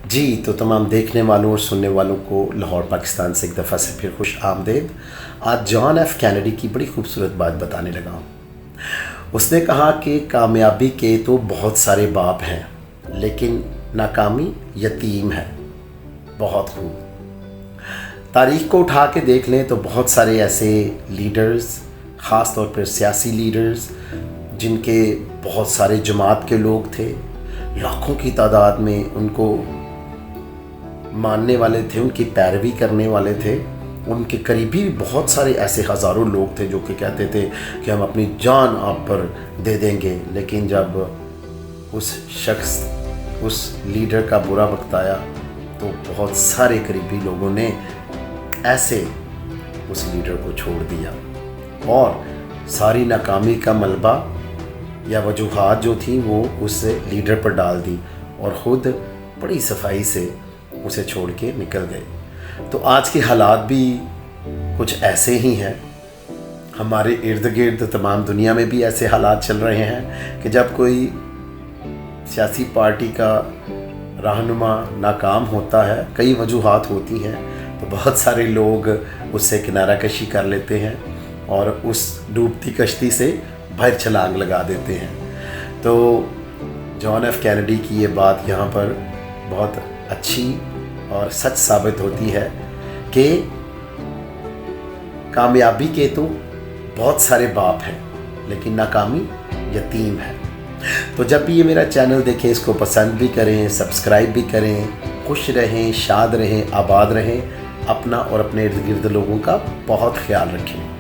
जी, तो तमाम देखने वालों और सुनने वालों को लाहौर पाकिस्तान से एक दफ़ा से फिर खुश आमदेद। आज जॉन एफ कैनेडी की बड़ी खूबसूरत बात बताने लगा हूँ। उसने कहा कि कामयाबी के तो बहुत सारे बाप हैं, लेकिन नाकामी यतीम है। बहुत खूब। तारीख़ को उठा के देख लें तो बहुत सारे ऐसे लीडर्स, ख़ास तौर पर सियासी लीडर्स, जिनके बहुत सारे जमात के लोग थे, लाखों की तादाद में उनको मानने वाले थे, उनकी पैरवी करने वाले थे। उनके करीबी बहुत सारे ऐसे हज़ारों लोग थे जो कि कहते थे कि हम अपनी जान आप पर दे देंगे। लेकिन जब उस शख्स, उस लीडर का बुरा वक्त आया तो बहुत सारे करीबी लोगों ने ऐसे उस लीडर को छोड़ दिया और सारी नाकामी का मलबा या वजूहात जो थी वो उस लीडर पर डाल दी और ख़ुद बड़ी सफाई से उसे छोड़ के निकल गए। तो आज के हालात भी कुछ ऐसे ही हैं। हमारे इर्द गिर्द तमाम दुनिया में भी ऐसे हालात चल रहे हैं कि जब कोई सियासी पार्टी का रहनुमा नाकाम होता है, कई वजूहात होती हैं, तो बहुत सारे लोग उससे किनारा कशी कर लेते हैं और उस डूबती कश्ती से बाहर छलांग लगा देते हैं। तो जॉन एफ कैनेडी की ये बात यहाँ पर बहुत अच्छी और सच साबित होती है कि कामयाबी के तो बहुत सारे बाप हैं, लेकिन नाकामी यतीम है। तो जब भी ये मेरा चैनल देखें, इसको पसंद भी करें, सब्सक्राइब भी करें। खुश रहें, शाद रहें, आबाद रहें। अपना और अपने इर्द गिर्द लोगों का बहुत ख्याल रखें।